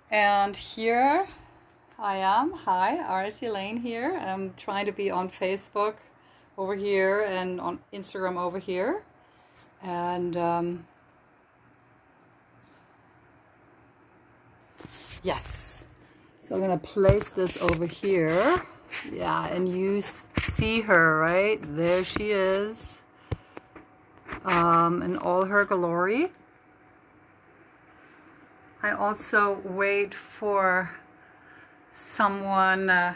And here I am. Hi, Artie Lane here. I'm trying to be on Facebook over here and on Instagram over here. And yes, so I'm gonna place this over here. Yeah, and you see her, right? There she is, in all her glory. I also wait for someone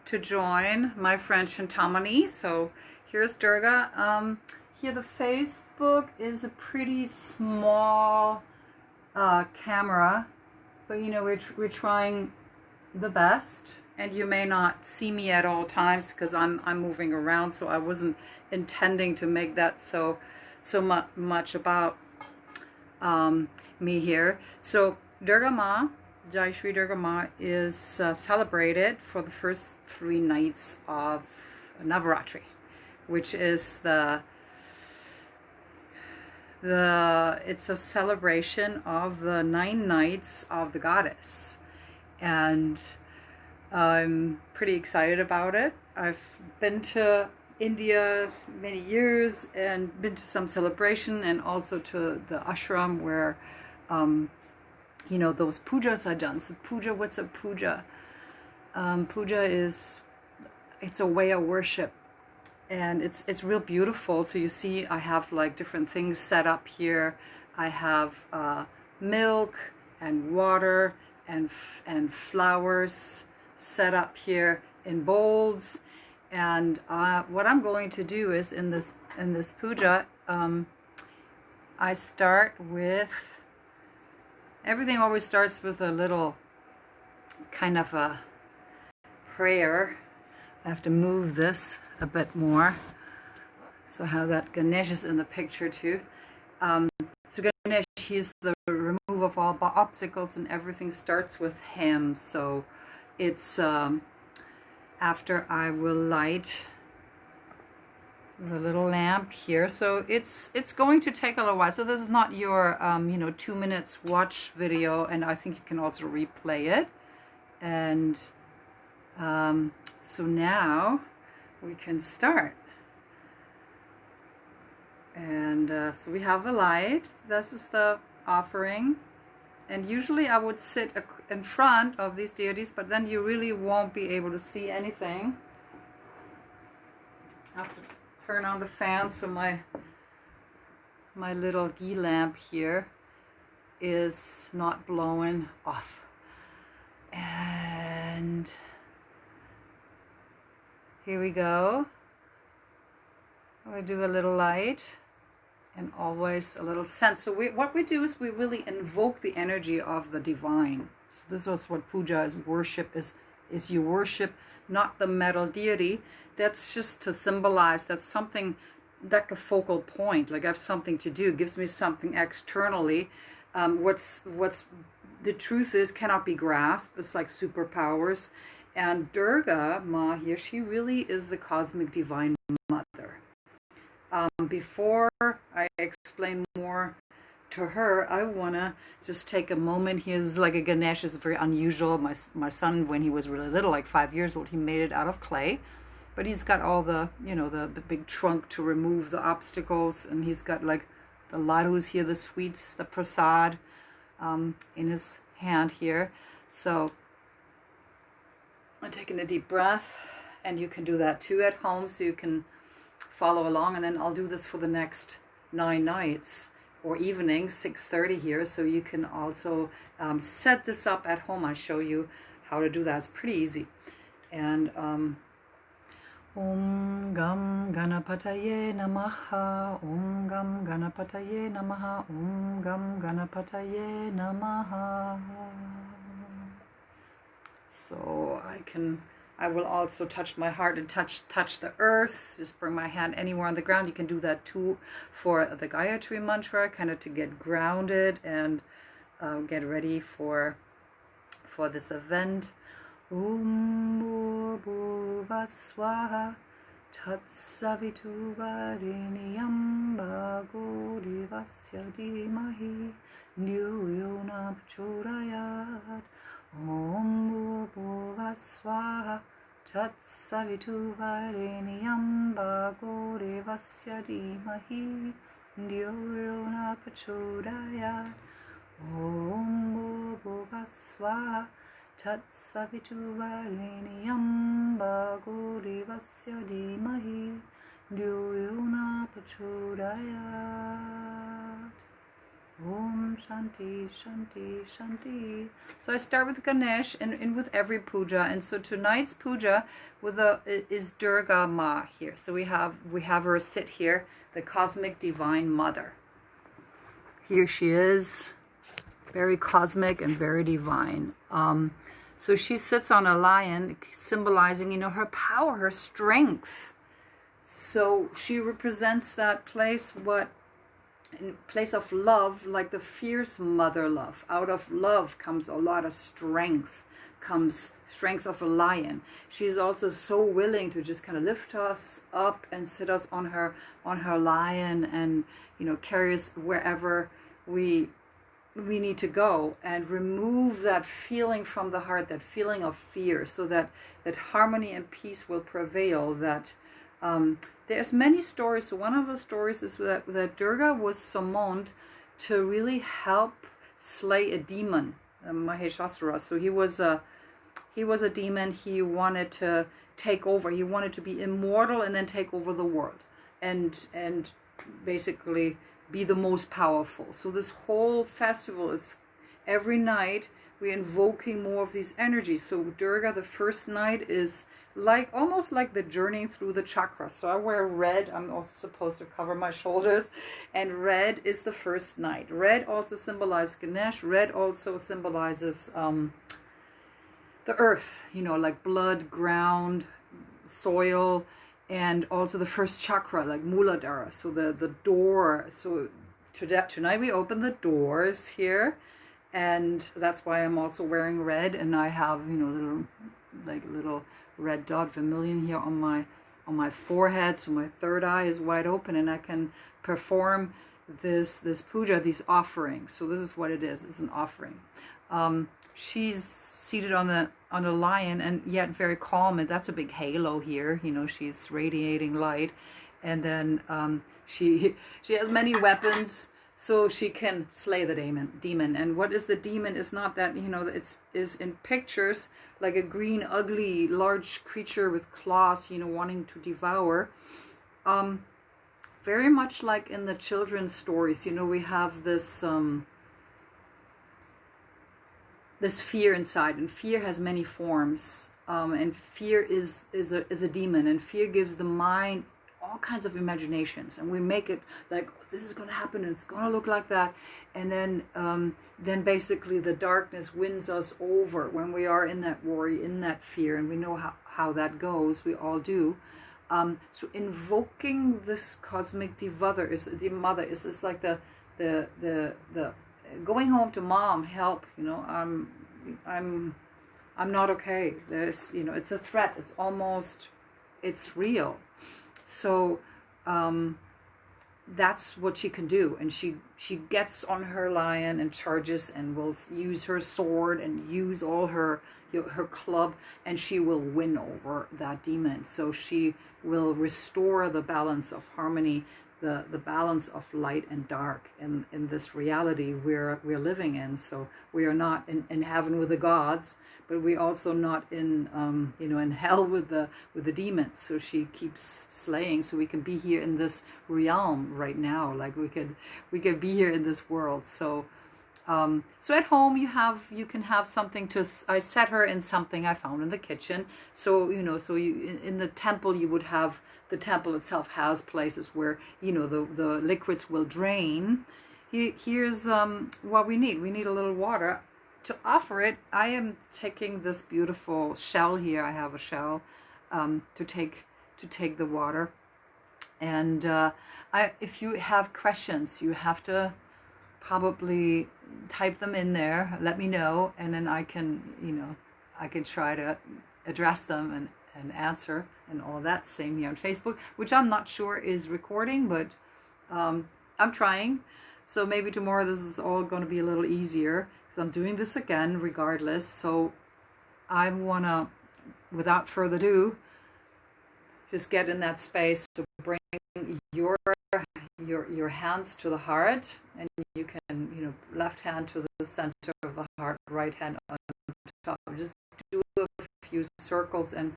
to join, my friend Shantamani. So here's Durga. Here the Facebook is a pretty small camera, but you know we're trying the best, and you may not see me at all times because I'm moving around. So I wasn't intending to make that so much about me here. So Durga Ma, Jai Shri Durga Ma, is celebrated for the first 3 nights of NAVARATRI, which is it's a celebration of the 9 nights of the goddess, and I'm pretty excited about it. I've been to India many years and been to some celebration, and also to the ashram where you know, those pujas are done. So puja, what's a puja? Puja is, it's a way of worship, and it's real beautiful. So you see I have like different things set up here. I have milk and water and flowers set up here in bowls. And what I'm going to do is in this puja, I start with, everything always starts with a little kind of a prayer. I have to move this a bit more. So how that Ganesh is in the picture too. So Ganesh, he's the remove of all obstacles, and everything starts with him. So it's after I will light the little lamp here. So it's going to take a little while. So this is not your you know, 2 minutes watch video, and I think you can also replay it. And so now we can start. And so we have the light. This is the offering. And usually I would sit in front of these deities, but then you really won't be able to see anything. I have to turn on the fan, so my little ghee lamp here is not blowing off. And here we go. We do a little light and always a little sense. So what we do is we really invoke the energy of the divine. So this is what puja is. Worship is you worship not the metal deity. That's just to symbolize that's something, like a focal point, like I have something to do, gives me something externally. What's the truth is cannot be grasped. It's like superpowers. And Durga Ma here, she really is the cosmic divine mother. Before I explain more to her, I want to just take a moment. Here's like a Ganesh is very unusual. My son, when he was really little, like 5 years old, he made it out of clay. But he's got all the, you know, the big trunk to remove the obstacles. And he's got like the ladus here, the sweets, the prasad in his hand here. So I'm taking a deep breath, and you can do that too at home, so you can follow along. And then I'll do this for the next 9 nights or evenings, 6:30 here, so you can also set this up at home. I show you how to do that. It's pretty easy. And Om Gam Ganapataye Namaha, Om Gam Ganapataye Namaha, Om Gam Ganapataye Namaha. So I will also touch my heart and touch the earth. Just bring my hand anywhere on the ground. You can do that too for the Gayatri mantra, kind of to get grounded and get ready for this event. Om Bhuvaswaha Tatsavitu Vareniyam Bhago Devasya Dhimahi Dhiyo Yo Na Prachodayat. Om Bhuva Swaha Tatsaviturvarenyam Bhargo Devasya Dhimahi Dhyo Yo Na Prachodayat. Om Bhuva Swaha Tatsaviturvarenyam Bhargo Devasya Dhimahi Dhyo Yo Na Prachodayat. Om Shanti, Shanti, Shanti. So I start with Ganesh and with every puja. And so tonight's puja is Durga Ma here. So we have her sit here, the cosmic divine mother. Here she is, very cosmic and very divine. So she sits on a lion, symbolizing, her power, her strength. So she represents that place, in place of love, like the fierce mother love. Out of love comes a lot of strength, comes strength of a lion. She's also so willing to just kind of lift us up and sit us on her lion, and carry us wherever we need to go, and remove that feeling from the heart, that feeling of fear, so that harmony and peace will prevail. That there's many stories. So one of the stories is that Durga was summoned to really help slay a demon, Maheshasura. So he was a demon. He wanted to take over. He wanted to be immortal and then take over the world, and basically be the most powerful. So this whole festival, it's every night we're invoking more of these energies. So Durga, the first night, is almost like the journey through the chakras. So I wear red. I'm also supposed to cover my shoulders, and red is the first night. Red also symbolizes Ganesh. Red also symbolizes the earth, like blood, ground, soil, and also the first chakra, like Muladhara. So the door. So tonight we open the doors here, and that's why I'm also wearing red, and I have little red dot vermilion here on my forehead, so my third eye is wide open, and I can perform this puja, these offerings. So this is what it is. It's an offering. She's seated on the lion, and yet very calm, and that's a big halo here. She's radiating light, and then she has many weapons, so she can slay the demon. And what is the demon? Is not that, is in pictures like a green, ugly, large creature with claws, wanting to devour. Very much like in the children's stories, we have this this fear inside, and fear has many forms. And fear is a demon, and fear gives the mind all kinds of imaginations, and we make it like this is going to happen and it's going to look like that, and then basically the darkness wins us over when we are in that worry, in that fear, and we know how that goes. We all do. So invoking this cosmic mother is just like the going home to mom, help, I'm not okay. There's, it's a threat. It's real. So that's what she can do, and she gets on her lion and charges, and will use her sword and use all her club, and she will win over that demon. So she will restore the balance of harmony, the balance of light and dark in this reality we're living in. So we are not in heaven with the gods, but we also not in in hell with the demons. So she keeps slaying, so we can be here in this realm right now, like we could be here in this world. So so at home you can have something I set her in something I found in the kitchen. So in the temple you would have, the temple itself has places where the liquids will drain. Here's what we need. We need a little water to offer it. I am taking this beautiful shell here. I have a shell to take the water. And if you have questions, you have to probably type them in there, let me know, and then I can try to address them and answer and all that. Same here on Facebook, which I'm not sure is recording, but I'm trying. So maybe tomorrow this is all going to be a little easier because I'm doing this again regardless. So I want to, without further ado, just get in that space to bring your hands to the heart, and you can, left hand to the center of the heart, right hand on top. Just do a few circles and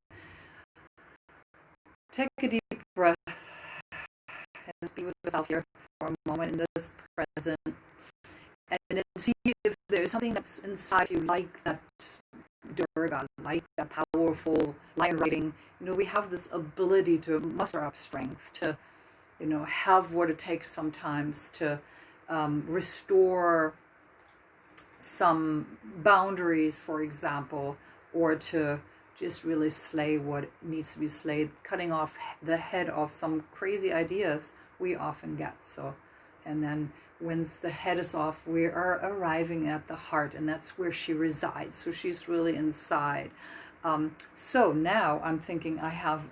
take a deep breath and just be with yourself here for a moment in this present, and then see if there's something that's inside you, like that Durga, like that powerful lion writing. We have this ability to muster up strength, to have what it takes sometimes to restore some boundaries, for example, or to just really slay what needs to be slayed, cutting off the head of some crazy ideas we often get. So, and then once the head is off, we are arriving at the heart, and that's where she resides. So she's really inside. So now I'm thinking I have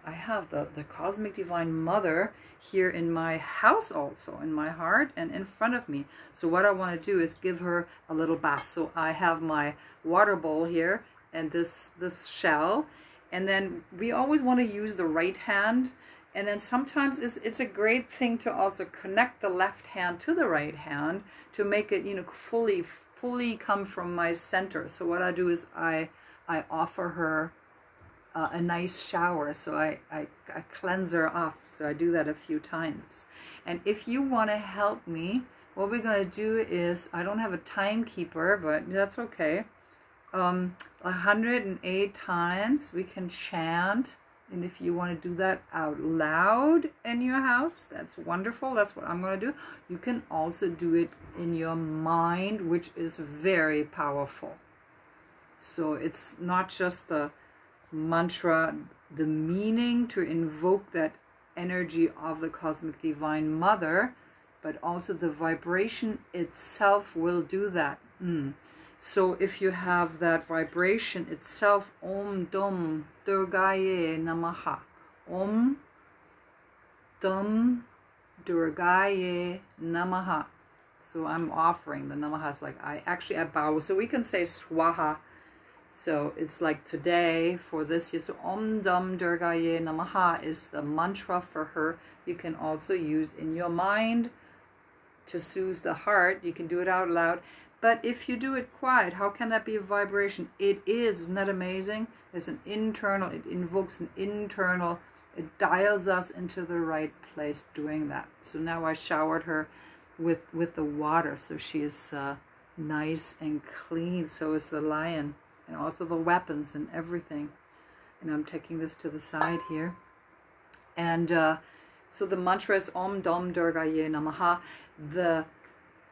the cosmic divine mother here in my house, also in my heart and in front of me. So what I want to do is give her a little bath. So I have my water bowl here and this shell, and then we always want to use the right hand, and then sometimes it's a great thing to also connect the left hand to the right hand to make it fully come from my center. So what I do is I offer her a nice shower. So I cleanse her off. So I do that a few times. And if you want to help me, what we're going to do is, I don't have a timekeeper, but that's okay. 108 times we can chant. And if you want to do that out loud in your house, that's wonderful. That's what I'm going to do. You can also do it in your mind, which is very powerful. So it's not just the mantra, the meaning to invoke that energy of the cosmic divine mother, but also the vibration itself will do that. So if you have that vibration itself, Om Dum Durgaye Namaha, Om Dum Durgaye Namaha. So I'm offering the Namahas, like I bow. So we can say Swaha. So it's like today for this year. So Om Dum Durgaye Namaha is the mantra for her. You can also use in your mind to soothe the heart. You can do it out loud. But if you do it quiet, how can that be a vibration? It is. Isn't that amazing? There's an internal, it invokes an internal, it dials us into the right place doing that. So now I showered her with the water. So she is nice and clean. So is the lion. And also the weapons and everything. And I'm taking this to the side here. And so the mantra is Om Dum Durgaye Namaha. The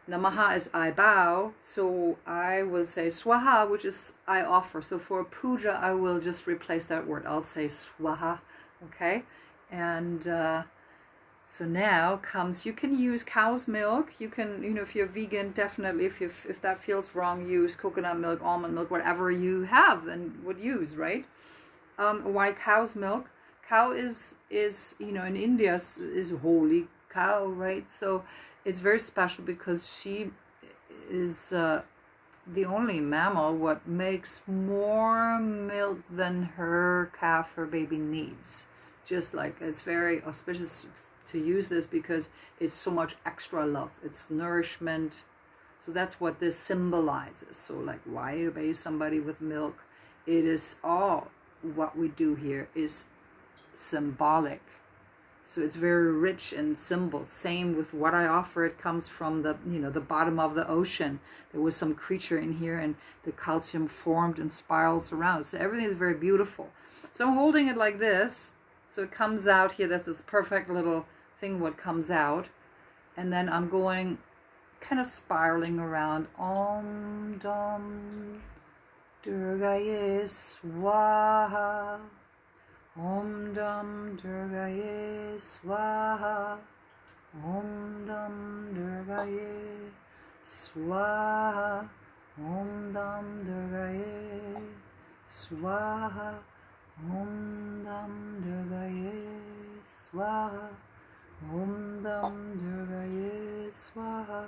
Namaha is I bow, so I will say Swaha, which is I offer. So for puja, I will just replace that word. I'll say Swaha, okay? And so now comes, you can use cow's milk. You can, if you're vegan, definitely, if that feels wrong, use coconut milk, almond milk, whatever you have and would use, right? Why cow's milk? Cow is in India is holy cow, right? So it's very special because she is the only mammal what makes more milk than her calf, her baby needs. Just like it's very auspicious to use this because it's so much extra love. It's nourishment. So that's what this symbolizes. So like, why obey somebody with milk? It is all what we do here is symbolic. So it's very rich in symbols. Same with what I offer. It comes from the, the bottom of the ocean. There was some creature in here and the calcium formed and spirals around. So everything is very beautiful. So I'm holding it like this. So it comes out here. That's this perfect little thing what comes out. And then I'm going kind of spiraling around. Om Dum Durgaye Swaha. Om Dum Durgaye Swaha. Om Dum Durgaye Swaha. Om Dum Durgaye Swaha. Om Dum Durgaye Swaha. Om Dum Durgaye Swaha.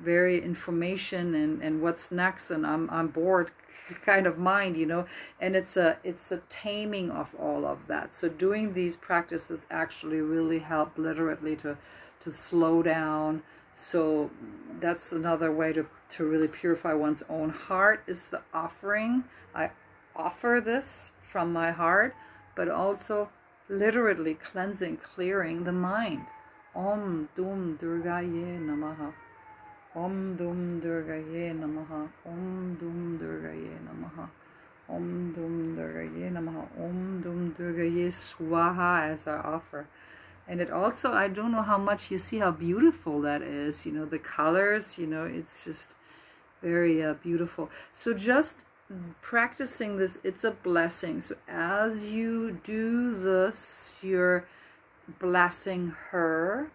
very information and what's next, and I'm bored kind of mind, you know. And it's a taming of all of that. So doing these practices actually really help literally to slow down. So that's another way to really purify one's own heart, is the offering. I offer this from my heart, but also literally cleansing, clearing the mind. Om Dum Durga Ye Namaha. Om Dum Durga Ye Namaha. Om Dum Durga Ye Namaha. Om Dum Durga Ye Namaha. Om Dum Durga Ye Swaha as our offer. And it also, I don't know how much you see how beautiful that is, you know, the colors, you know, it's just very beautiful. So just practicing this, it's a blessing. So as you do this, you're blessing her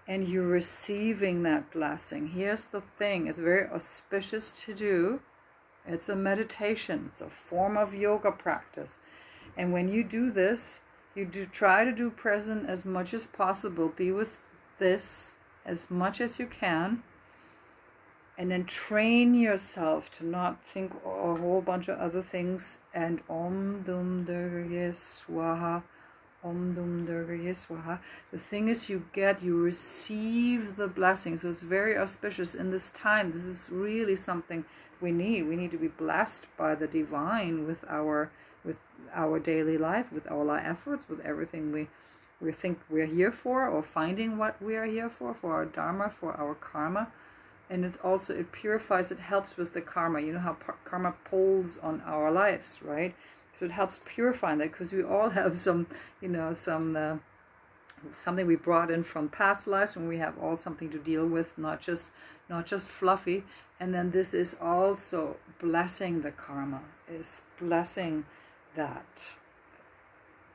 and you're receiving that blessing. Here's the thing, it's very auspicious to do. It's a meditation, it's a form of yoga practice. And when you do this, you do try to do present as much as possible. Be with this as much as you can. And then train yourself to not think a whole bunch of other things. And Om Dum Durga Ye Swaha. Om Dum Durga Ye Swaha. The thing is, you receive the blessing. So it's very auspicious in this time. This is really something we need. We need to be blessed by the divine with our daily life, with all our efforts, with everything we think we're here for, or finding what we are here for our dharma, for our karma. And it's also, it purifies, it helps with the karma. You know how karma pulls on our lives, right? So it helps purifying that, because we all have some, you know, something we brought in from past lives, and we have all something to deal with, not just fluffy. And then this is also blessing the karma, is blessing that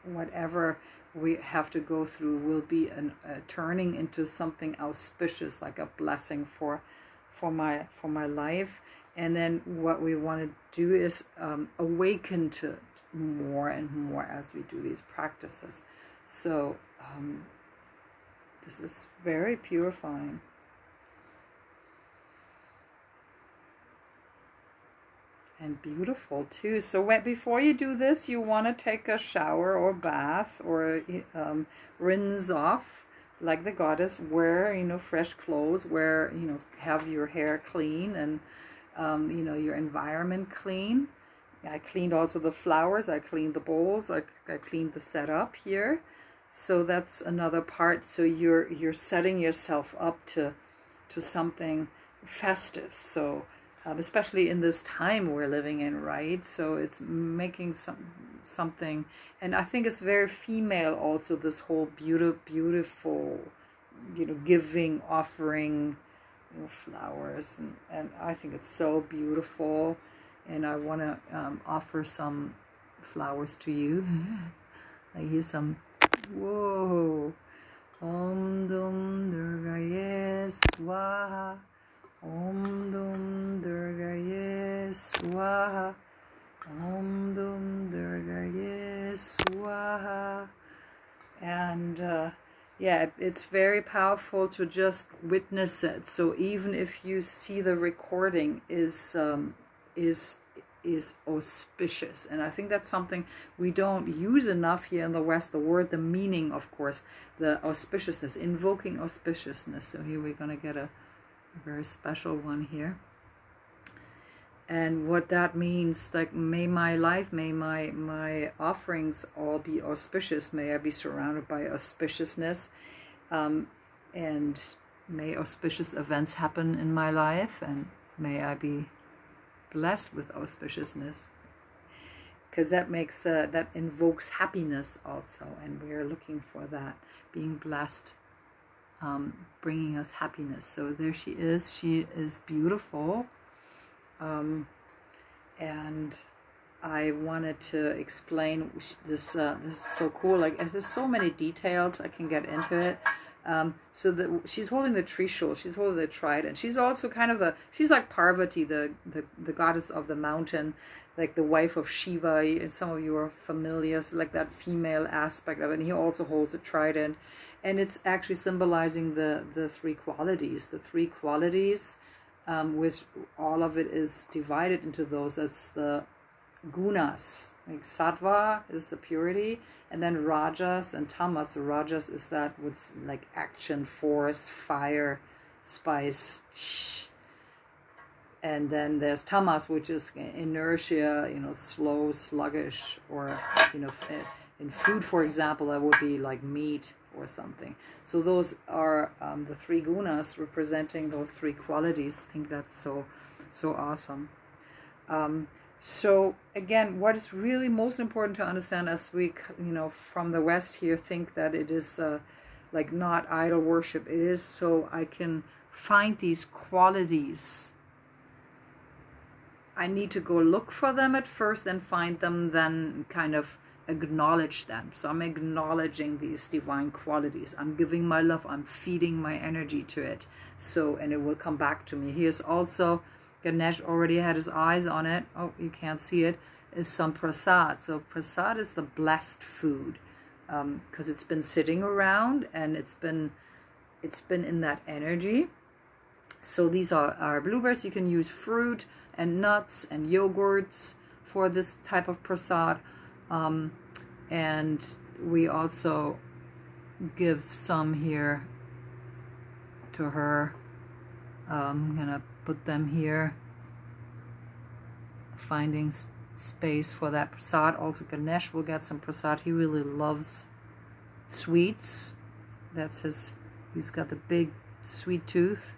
whatever we have to go through will be turning into something auspicious, like a blessing for my life. And then what we want to do is awaken to it more and more as we do these practices. So this is very purifying. And beautiful too. So before you do this, you want to take a shower or bath, or rinse off like the goddess. Wear, you know, fresh clothes. Wear, you know, have your hair clean, and you know, your environment clean. I cleaned also the flowers. I cleaned the bowls. I cleaned the setup here. So that's another part. So you're setting yourself up to something festive. So especially in this time we're living in, right? So it's making something, and I think it's very female also, this whole beautiful, you know, giving, offering, you know, flowers, and I think it's so beautiful, and I want to offer some flowers to you. I hear some, whoa, Om Dum Durga Ye Swaha. Om Dum Durga Ye Swaha. Om Dum Durga Ye Swaha. And yeah, it's very powerful to just witness it. So even if you see the recording is auspicious, and I think that's something we don't use enough here in the West. The word, the meaning, of course, the auspiciousness, invoking auspiciousness. So here we're going to get a very special one here. And what that means, like, may my life, may my offerings all be auspicious. May I be surrounded by auspiciousness, and may auspicious events happen in my life, and may I be blessed with auspiciousness, because that makes that invokes happiness also, and we are looking for that, being blessed, bringing us happiness. So there she is beautiful. And I wanted to explain this. This is so cool. Like, there's so many details I can get into it. So that she's holding the Trishul, she's holding the trident. She's also kind of she's like Parvati, the goddess of the mountain, like the wife of Shiva. And some of you are familiar, so like that female aspect of it. And he also holds a trident, and it's actually symbolizing the three qualities. The three qualities which all of it is divided into those. That's the gunas. Like sattva is the purity, and then rajas and tamas. So rajas is that what's like action, force, fire, spice. And then there's tamas, which is inertia, slow, sluggish, or, in food, for example, that would be like meat or something. So those are the three gunas representing those three qualities. I think that's so awesome. So again, what is really most important to understand, as we, from the West here, think that it is like not idol worship. It is so I can find these qualities. I need to go look for them at first, then find them, then kind of acknowledge them. So I'm acknowledging these divine qualities. I'm giving my love. I'm feeding my energy to it. So, and it will come back to me. Here's also, Ganesh already had his eyes on it. Oh, you can't see it. Is some prasad. So prasad is the blessed food, because it's been sitting around and it's been in that energy. So these are blueberries. You can use fruit and nuts and yogurts for this type of prasad. And we also give some here to her. I'm gonna put them here, finding space for that prasad. Also Ganesh will get some prasad. He really loves sweets. That's he's got the big sweet tooth.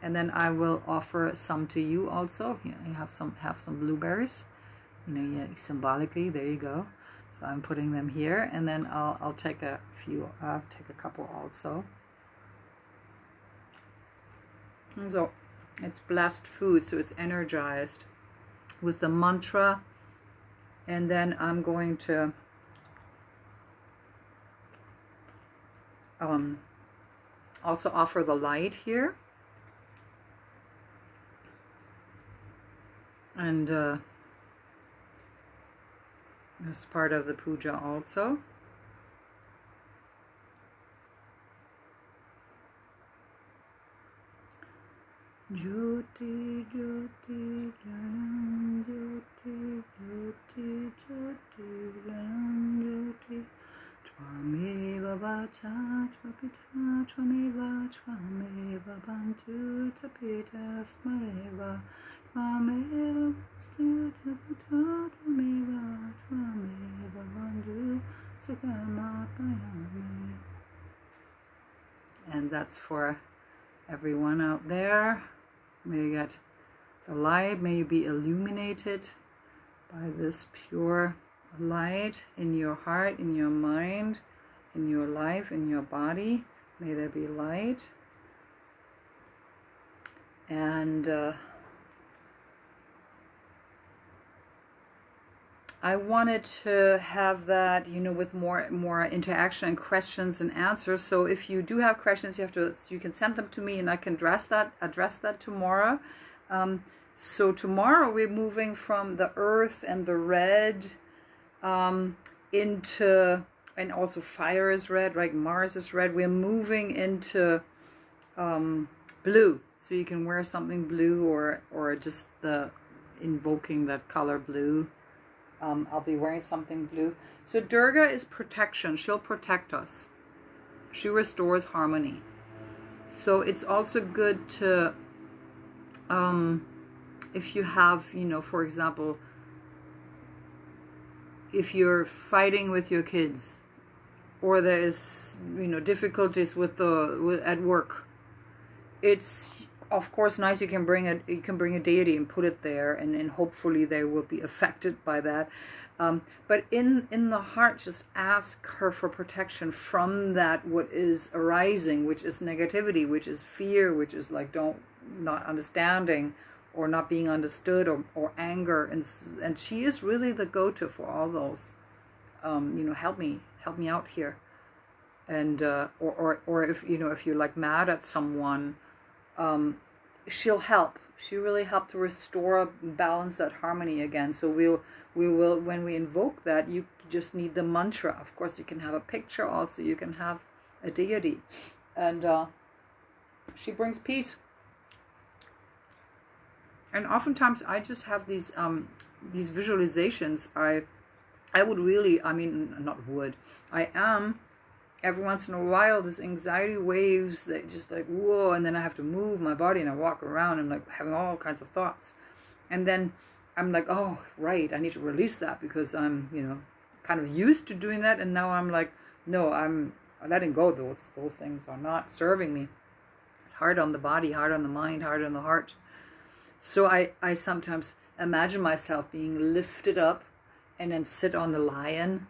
And then I will offer some to you also. Here, you have some blueberries. Yeah, symbolically, there you go. So I'm putting them here, and then I'll take a few. I'll take a couple also. And so it's blessed food, so it's energized with the mantra. And then I'm going to also offer the light here. And as part of the puja also. Jyoti, Jyoti, Jnana, Jyoti, Jyoti, Jyoti, Jnana, Jyoti. Tvameva vacha, tvapita, tvameva, tvameva bantu, tapita, smareva, tvameva vastu, tapita, tvameva, tvameva bantu, sakamatayami. And that's for everyone out there. May you get the light, may you be illuminated by this pure light in your heart, in your mind, in your life, in your body. May there be light. And I wanted to have that, with more interaction and questions and answers. So if you do have questions, you can send them to me, and I can address that tomorrow. So tomorrow we're moving from the earth and the red into, and also fire is red, right? Mars is red. We're moving into blue. So you can wear something blue, or just invoking that color blue. I'll be wearing something blue. So Durga is protection. She'll protect us. She restores harmony. So it's also good to, if you have, for example, if you're fighting with your kids, or there is, difficulties at work, it's of course nice. You can bring a deity and put it there, and hopefully they will be affected by that. But in the heart, just ask her for protection from that what is arising, which is negativity, which is fear, which is like not understanding, or not being understood, or anger, and she is really the go-to for all those. Help me out here, and or if you're like mad at someone, she'll help. She really helped to restore, balance that harmony again. So we will when we invoke that, you just need the mantra. Of course, you can have a picture also. You can have a deity, and she brings peace. And oftentimes I just have these visualizations. I would really, I mean, not would, I am, every once in a while, this anxiety waves that just like, whoa, and then I have to move my body and I walk around and like having all kinds of thoughts. And then I'm like, oh, right, I need to release that because I'm, you know, kind of used to doing that. And now I'm like, no, I'm letting go. Those things are not serving me. It's hard on the body, hard on the mind, hard on the heart. So I sometimes imagine myself being lifted up and then sit on the lion.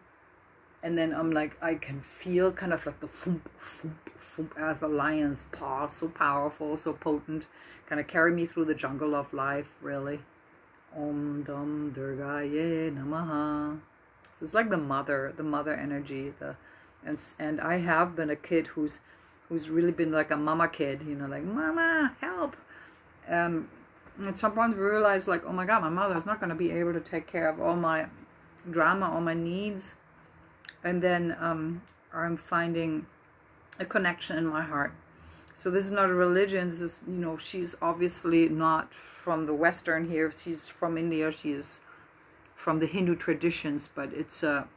And then I'm like, I can feel kind of like the thump, thump, thump as the lion's paw, so powerful, so potent, kind of carry me through the jungle of life, really. Om Dam Durga Ye Namaha. So it's like the mother energy. And I have been a kid who's really been like a mama kid, you know, like, mama, help. And sometimes we realize like, oh my God, my mother's not going to be able to take care of all my drama, all my needs. And then I'm finding a connection in my heart. So this is not a religion. This is, you know, she's obviously not from the Western here. She's from India. She's from the Hindu traditions, but it's a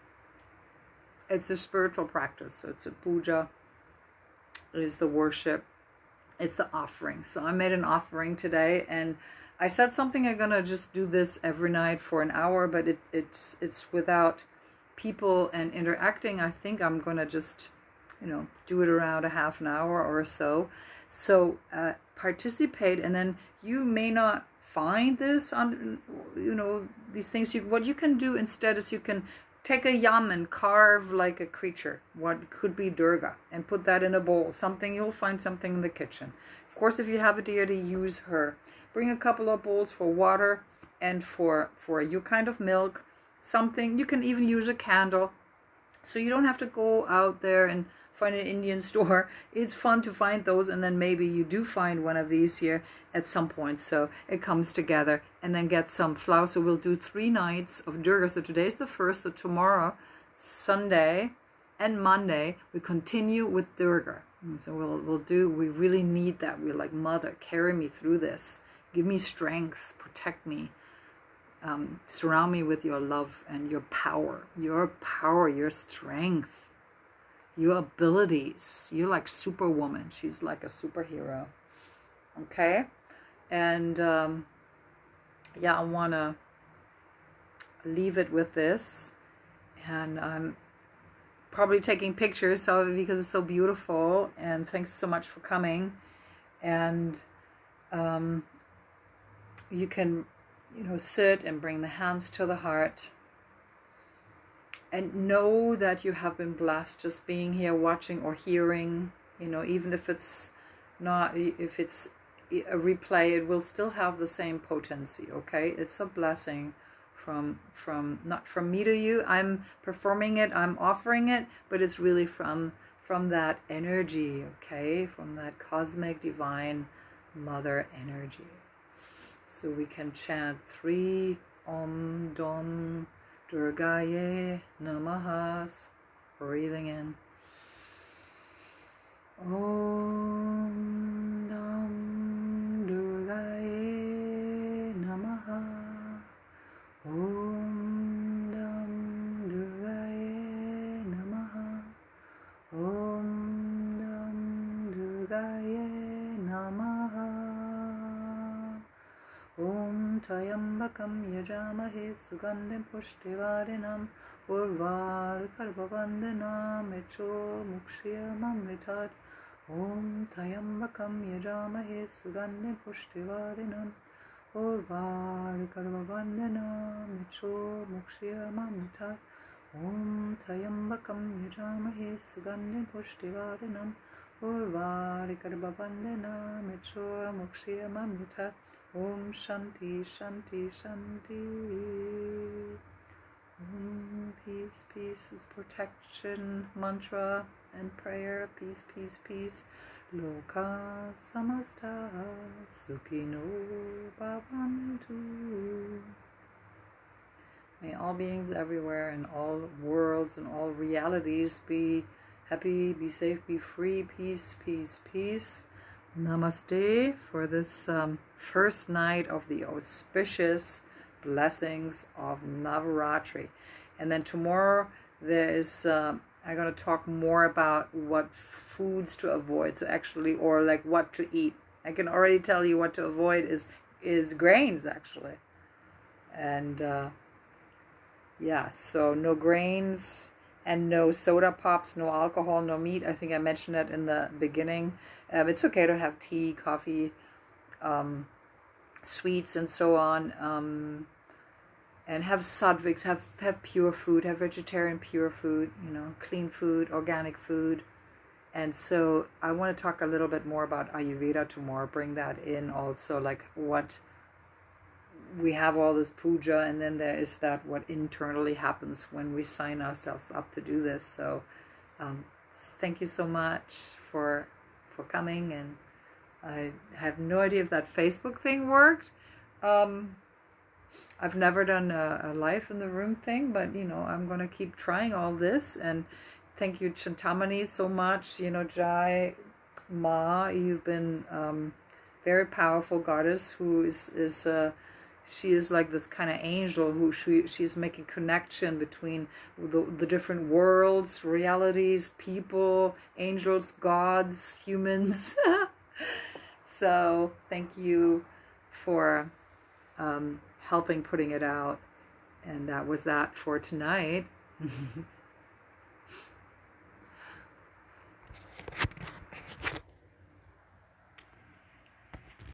spiritual practice. So it's a puja. It is the worship. It's the offering. So I made an offering today, and I said something. I'm gonna just do this every night for an hour, but it's without people and interacting. I think I'm gonna just, you know, do it around a half an hour or so. So participate, and then you may not find this on, you know, these things. What you can do instead is you can take a yam and carve like a creature, what could be Durga, and put that in a bowl. Something, you'll find something in the kitchen. Of course, if you have a deity, use her. Bring a couple of bowls for water and for your kind of milk. Something, you can even use a candle. So you don't have to go out there and find an Indian store. It's fun to find those, and then maybe you do find one of these here at some point. So it comes together, and then get some flour. So we'll do 3 nights of Durga. So today's the first, so tomorrow, Sunday and Monday, we continue with Durga. And so we really need that. We're like, Mother, carry me through this. Give me strength, protect me. Surround me with your love and your power, your strength, your abilities. You're like Superwoman. She's like a superhero. Okay? And yeah, I want to leave it with this. And I'm probably taking pictures because it's so beautiful. And thanks so much for coming. And you can, you know, sit and bring the hands to the heart and know that you have been blessed just being here, watching or hearing, you know, even if it's not, if it's a replay, it will still have the same potency. Okay, it's a blessing from not from me to you. I'm performing it, I'm offering it, but it's really from that energy. Okay, from that cosmic divine mother energy. So we can chant 3 Om Dom Durgaye Namahas. Breathing in. Om Dom Durgaye Namaha. Om Dom Durgaye Namaha. Om Dom Durgaye Namaha. Om Tayambakam Yajamahe Sugandhim Pushtivarinam Urvarkarvavandanam Echo Mukshiyamamritat. Om Tayambakam Yajamahe Sugandhim Pushtivarinam Urvarkarvavandanam Echo Mukshiyamamritat. Om Tayambakam Yajamahe Sugandhim Pushtivarinam Urvarkarvavandanam Echo Mukshiyamamritat. Om Shanti, Shanti, Shanti. Om peace, peace is protection, mantra and prayer. Peace, peace, peace. Loka samasta sukhino bhavantu. May all beings everywhere in all worlds and all realities be happy, be safe, be free. Peace, peace, peace. Namaste for this first night of the auspicious blessings of Navaratri. And then tomorrow there is, I'm going to talk more about what foods to avoid. So actually, or like what to eat. I can already tell you what to avoid is grains actually. And yeah, so no grains and no soda pops, no alcohol, no meat. I think I mentioned that in the beginning. It's okay to have tea, coffee, sweets, and so on. And have sadviks, have pure food, have vegetarian pure food, clean food, organic food. And so I want to talk a little bit more about Ayurveda tomorrow, bring that in also, like what we have all this puja, and then there is that what internally happens when we sign ourselves up to do this. So thank you so much for coming, and I have no idea if that Facebook thing worked. I've never done a live in the room thing, but I'm going to keep trying all this. And thank you, Chintamani, so much. Jai Ma, you've been very powerful goddess who is she is like this kind of angel who she's making connection between the different worlds, realities, people, angels, gods, humans. So thank you for helping putting it out. And that was that for tonight.